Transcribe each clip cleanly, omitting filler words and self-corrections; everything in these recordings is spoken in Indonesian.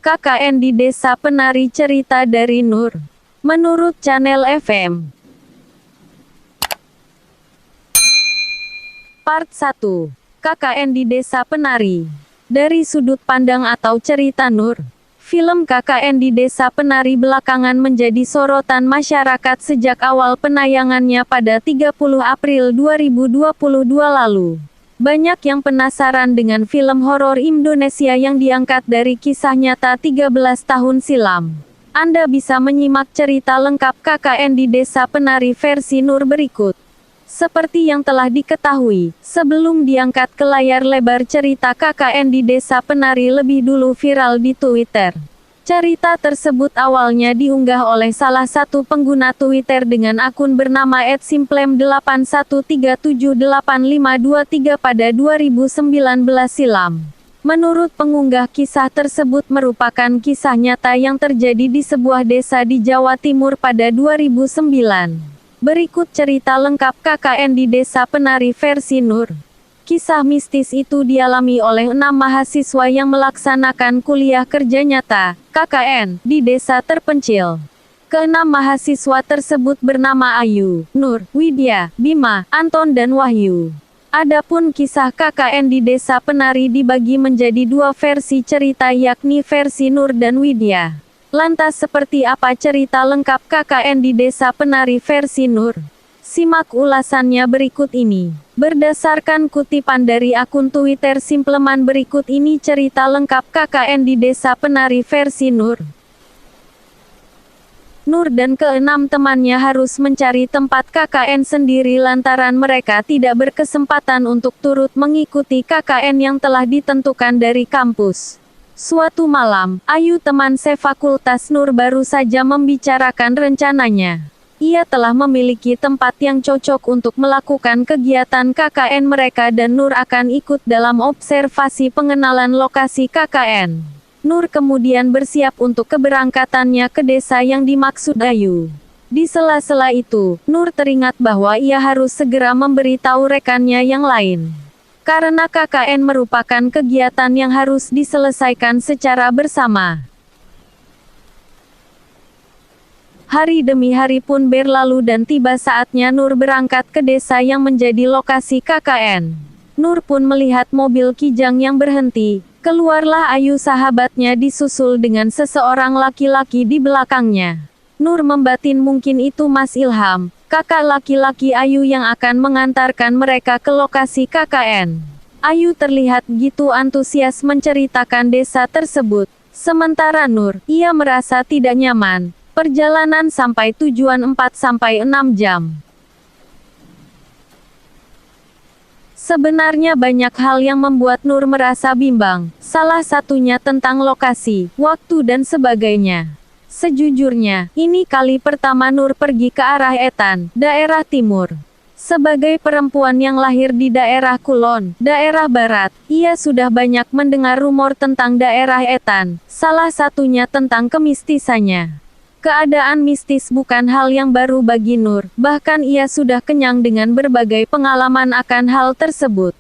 KKN di Desa Penari, cerita dari Nur. Menurut Channel FM. Part 1. KKN di Desa Penari. Dari sudut pandang atau cerita Nur. Film KKN di Desa Penari belakangan menjadi sorotan masyarakat sejak awal penayangannya pada 30 April 2022 lalu. Banyak yang penasaran dengan film horor Indonesia yang diangkat dari kisah nyata 13 tahun silam. Anda bisa menyimak cerita lengkap KKN di Desa Penari versi Nur berikut. Seperti yang telah diketahui, sebelum diangkat ke layar lebar, cerita KKN di Desa Penari lebih dulu viral di Twitter. Cerita tersebut awalnya diunggah oleh salah satu pengguna Twitter dengan akun bernama @simplem81378523 pada 2019 silam. Menurut pengunggah, kisah tersebut merupakan kisah nyata yang terjadi di sebuah desa di Jawa Timur pada 2009. Berikut cerita lengkap KKN di Desa Penari versi Nur. Kisah mistis itu dialami oleh 6 mahasiswa yang melaksanakan kuliah kerja nyata, KKN, di desa terpencil. Keenam mahasiswa tersebut bernama Ayu, Nur, Widya, Bima, Anton dan Wahyu. Adapun kisah KKN di Desa Penari dibagi menjadi 2 versi cerita, yakni versi Nur dan Widya. Lantas seperti apa cerita lengkap KKN di Desa Penari versi Nur? Simak ulasannya berikut ini. Berdasarkan kutipan dari akun Twitter Simpleman, berikut ini cerita lengkap KKN di Desa Penari versi Nur. Nur dan ke-6 temannya harus mencari tempat KKN sendiri lantaran mereka tidak berkesempatan untuk turut mengikuti KKN yang telah ditentukan dari kampus. Suatu malam, Ayu, teman sefakultas Nur, baru saja membicarakan rencananya. Ia telah memiliki tempat yang cocok untuk melakukan kegiatan KKN mereka dan Nur akan ikut dalam observasi pengenalan lokasi KKN. Nur kemudian bersiap untuk keberangkatannya ke desa yang dimaksud Ayu. Di sela-sela itu, Nur teringat bahwa ia harus segera memberitahu rekannya yang lain. Karena KKN merupakan kegiatan yang harus diselesaikan secara bersama. Hari demi hari pun berlalu dan tiba saatnya Nur berangkat ke desa yang menjadi lokasi KKN. Nur pun melihat mobil Kijang yang berhenti. Keluarlah Ayu, sahabatnya, disusul dengan seseorang laki-laki di belakangnya. Nur membatin mungkin itu Mas Ilham, kakak laki-laki Ayu yang akan mengantarkan mereka ke lokasi KKN. Ayu terlihat begitu antusias menceritakan desa tersebut. Sementara Nur, ia merasa tidak nyaman. Perjalanan sampai tujuan 4-6 jam. Sebenarnya banyak hal yang membuat Nur merasa bimbang, salah satunya tentang lokasi, waktu dan sebagainya. Sejujurnya, ini kali pertama Nur pergi ke arah Etan, daerah timur. Sebagai perempuan yang lahir di daerah Kulon, daerah barat, ia sudah banyak mendengar rumor tentang daerah Etan, salah satunya tentang kemistisannya. Keadaan mistis bukan hal yang baru bagi Nur, bahkan ia sudah kenyang dengan berbagai pengalaman akan hal tersebut.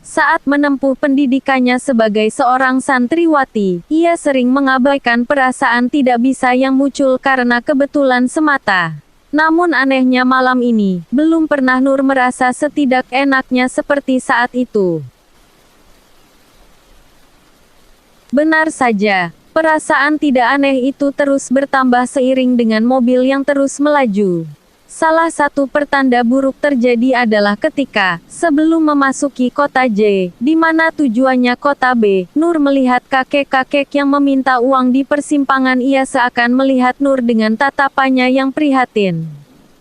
Saat menempuh pendidikannya sebagai seorang santriwati, ia sering mengabaikan perasaan tidak bisa yang muncul karena kebetulan semata. Namun anehnya malam ini, belum pernah Nur merasa setidak enaknya seperti saat itu. Benar saja. Perasaan tidak aneh itu terus bertambah seiring dengan mobil yang terus melaju. Salah satu pertanda buruk terjadi adalah ketika, sebelum memasuki kota J, di mana tujuannya kota B, Nur melihat kakek-kakek yang meminta uang di persimpangan. Ia seakan melihat Nur dengan tatapannya yang prihatin.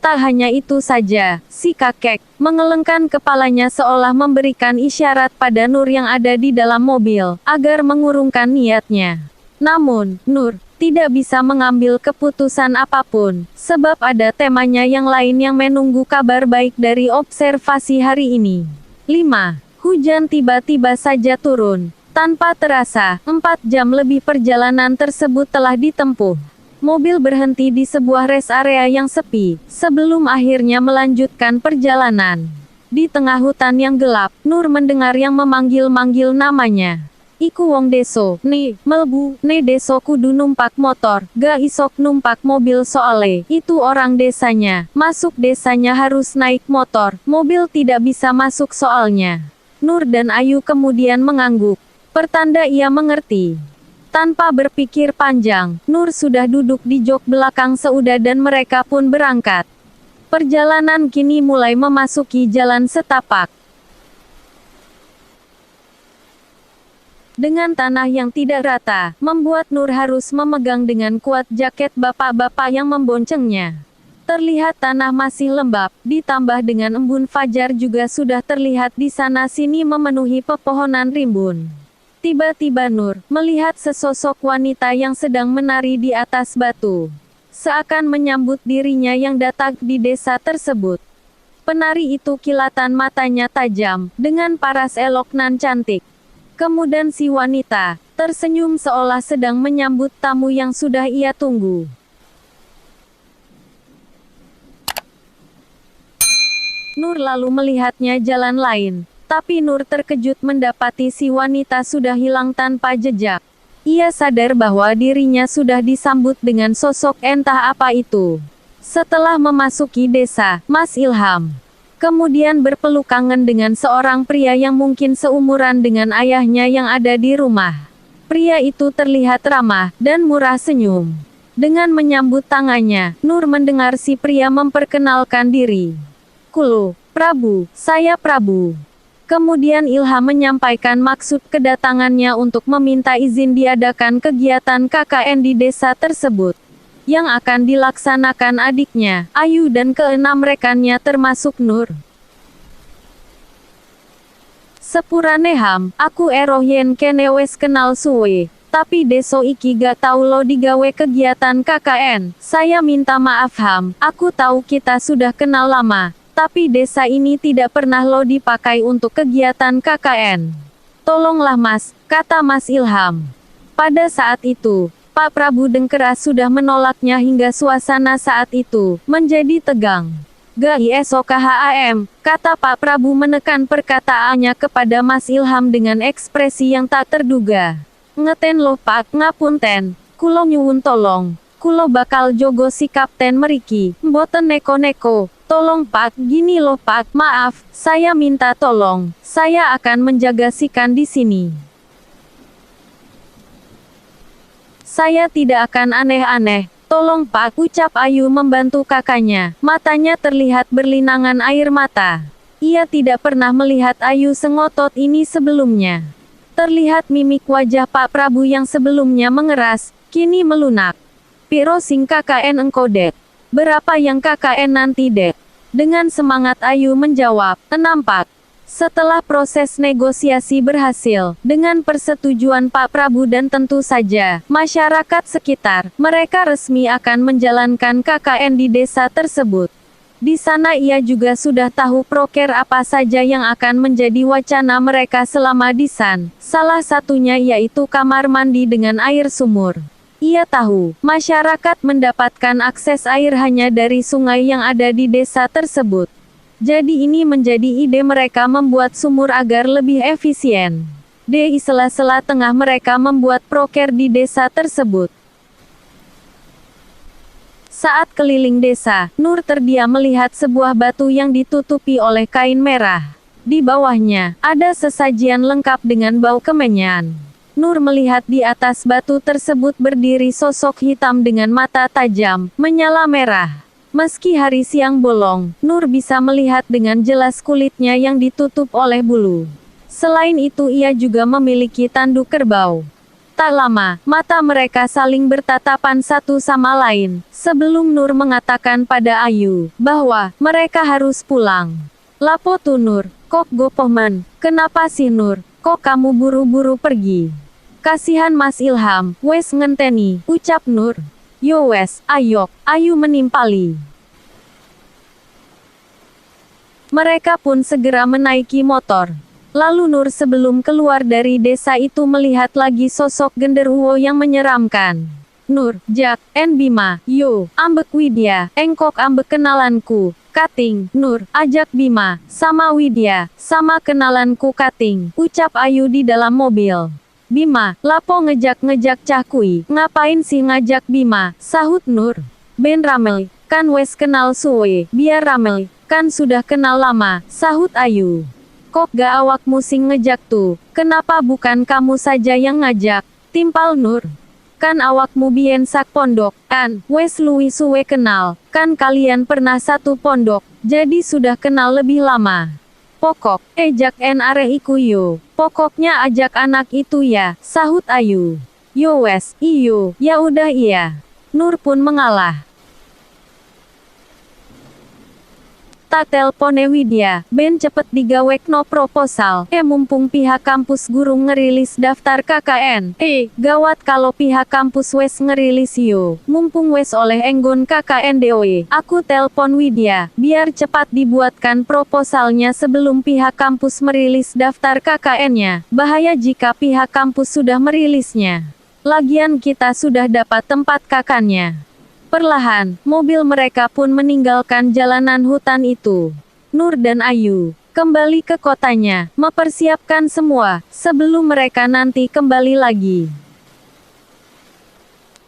Tak hanya itu saja, si kakek mengelengkan kepalanya seolah memberikan isyarat pada Nur yang ada di dalam mobil, agar mengurungkan niatnya. Namun, Nur tidak bisa mengambil keputusan apapun, sebab ada temanya yang lain yang menunggu kabar baik dari observasi hari ini. 5. Hujan tiba-tiba saja turun. Tanpa terasa, 4 jam lebih perjalanan tersebut telah ditempuh. Mobil berhenti di sebuah rest area yang sepi, sebelum akhirnya melanjutkan perjalanan. Di tengah hutan yang gelap, Nur mendengar yang memanggil-manggil namanya. Iku wong deso, melbu, deso kudu numpak motor, ga isok numpak mobil soale, itu orang desanya, masuk desanya harus naik motor, mobil tidak bisa masuk soalnya. Nur dan Ayu kemudian mengangguk, pertanda ia mengerti. Tanpa berpikir panjang, Nur sudah duduk di jok belakang Seuda dan mereka pun berangkat. Perjalanan kini mulai memasuki jalan setapak. Dengan tanah yang tidak rata, membuat Nur harus memegang dengan kuat jaket bapak-bapak yang memboncengnya. Terlihat tanah masih lembab, ditambah dengan embun fajar juga sudah terlihat di sana-sini memenuhi pepohonan rimbun. Tiba-tiba Nur melihat sesosok wanita yang sedang menari di atas batu. Seakan menyambut dirinya yang datang di desa tersebut. Penari itu kilatan matanya tajam, dengan paras elok nan cantik. Kemudian si wanita tersenyum seolah sedang menyambut tamu yang sudah ia tunggu. Nur lalu melihatnya jalan lain, tapi Nur terkejut mendapati si wanita sudah hilang tanpa jejak. Ia sadar bahwa dirinya sudah disambut dengan sosok entah apa itu. Setelah memasuki desa, Mas Ilham kemudian berpeluk kangen dengan seorang pria yang mungkin seumuran dengan ayahnya yang ada di rumah. Pria itu terlihat ramah dan murah senyum. Dengan menyambut tangannya, Nur mendengar si pria memperkenalkan diri. Kulo, Prabu, saya Prabu. Kemudian Ilham menyampaikan maksud kedatangannya untuk meminta izin diadakan kegiatan KKN di desa tersebut. Yang akan dilaksanakan adiknya, Ayu dan keenam rekannya termasuk Nur. Sepurane Ham, aku eroh yen kene wes kenal suwe, tapi deso iki gak tau lo digawe kegiatan KKN. Saya minta maaf Ham, aku tahu kita sudah kenal lama, tapi desa ini tidak pernah lo dipakai untuk kegiatan KKN. Tolonglah Mas, kata Mas Ilham. Pada saat itu, Pak Prabu Dengkeras sudah menolaknya hingga suasana saat itu menjadi tegang. GISOKHAM, kata Pak Prabu menekan perkataannya kepada Mas Ilham dengan ekspresi yang tak terduga. Ngeten loh Pak, ngapunten, kulo nyuwun tolong, kulo bakal jogo si kapten meriki, mboten neko-neko, tolong Pak, gini loh Pak, maaf, saya minta tolong, saya akan menjaga sikan di sini. Saya tidak akan aneh-aneh. Tolong Pak, ucap Ayu membantu kakaknya. Matanya terlihat berlinangan air mata. Ia tidak pernah melihat Ayu sengotot ini sebelumnya. Terlihat mimik wajah Pak Prabu yang sebelumnya mengeras, kini melunak. Piro sing KKN engko dek? Berapa yang KKN nanti dek? Dengan semangat Ayu menjawab, 6 Pak. Setelah proses negosiasi berhasil, dengan persetujuan Pak Prabu dan tentu saja, masyarakat sekitar, mereka resmi akan menjalankan KKN di desa tersebut. Di sana ia juga sudah tahu proker apa saja yang akan menjadi wacana mereka selama di sana. Salah satunya yaitu kamar mandi dengan air sumur. Ia tahu, masyarakat mendapatkan akses air hanya dari sungai yang ada di desa tersebut. Jadi ini menjadi ide mereka membuat sumur agar lebih efisien. Di sela-sela tengah mereka membuat proker di desa tersebut. Saat keliling desa, Nur terdiam melihat sebuah batu yang ditutupi oleh kain merah. Di bawahnya, ada sesajian lengkap dengan bau kemenyan. Nur melihat di atas batu tersebut berdiri sosok hitam dengan mata tajam, menyala merah. Meski hari siang bolong, Nur bisa melihat dengan jelas kulitnya yang ditutup oleh bulu. Selain itu ia juga memiliki tanduk kerbau. Tak lama, mata mereka saling bertatapan satu sama lain, sebelum Nur mengatakan pada Ayu, bahwa mereka harus pulang. Lapo tu Nur, kok gopohman, kenapa sih Nur, kok kamu buru-buru pergi? Kasihan Mas Ilham, wes ngenteni, ucap Nur. Yo wes, ayok, Ayu menimpali. Mereka pun segera menaiki motor. Lalu Nur sebelum keluar dari desa itu melihat lagi sosok genderuwo yang menyeramkan. Nur, Jak, en Bima, yo, ambek Widya, engkok ambek kenalanku, Kating, Nur, ajak Bima, sama Widya, sama kenalanku Kating, ucap Ayu di dalam mobil. Bima, lapo ngejak-ngejak cahkui, ngapain sih ngajak Bima, sahut Nur. Ben ramai, kan wes kenal suwe, biar ramai, kan sudah kenal lama, sahut Ayu. Kok gak awakmu sing ngejak tuh, kenapa bukan kamu saja yang ngajak, timpal Nur. Kan awakmu bien sak pondok, kan, wes luwi suwe kenal, kan kalian pernah satu pondok, jadi sudah kenal lebih lama. Pokok, ejak en are iku yo. Pokoknya ajak anak itu ya, sahut Ayu. Yo wes, iyo, ya udah iya. Nur pun mengalah. Tak telpone Widya, ben cepet digawekno proposal. Mumpung pihak kampus guru ngerilis daftar KKN. Gawat kalau pihak kampus wes ngerilis yo. Mumpung wes oleh enggon KKN DOE. Aku telpon Widya, biar cepat dibuatkan proposalnya sebelum pihak kampus merilis daftar KKN-nya. Bahaya jika pihak kampus sudah merilisnya. Lagian kita sudah dapat tempat KKN-nya. Perlahan, mobil mereka pun meninggalkan jalanan hutan itu. Nur dan Ayu kembali ke kotanya, mempersiapkan semua, sebelum mereka nanti kembali lagi.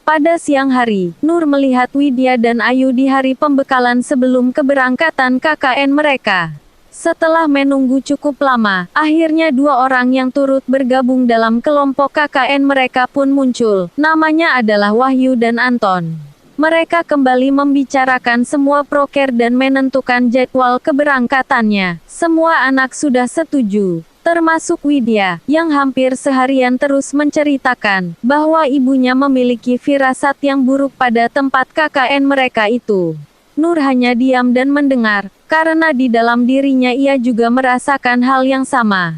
Pada siang hari, Nur melihat Widya dan Ayu di hari pembekalan sebelum keberangkatan KKN mereka. Setelah menunggu cukup lama, akhirnya dua orang yang turut bergabung dalam kelompok KKN mereka pun muncul. Namanya adalah Wahyu dan Anton. Mereka kembali membicarakan semua proker dan menentukan jadwal keberangkatannya. Semua anak sudah setuju, termasuk Widya, yang hampir seharian terus menceritakan bahwa ibunya memiliki firasat yang buruk pada tempat KKN mereka itu. Nur hanya diam dan mendengar, karena di dalam dirinya ia juga merasakan hal yang sama.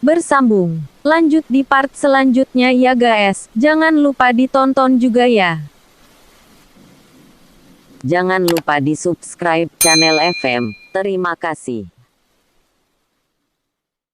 Bersambung. Lanjut di part selanjutnya ya guys, jangan lupa ditonton juga ya. Jangan lupa di subscribe channel FM. Terima kasih.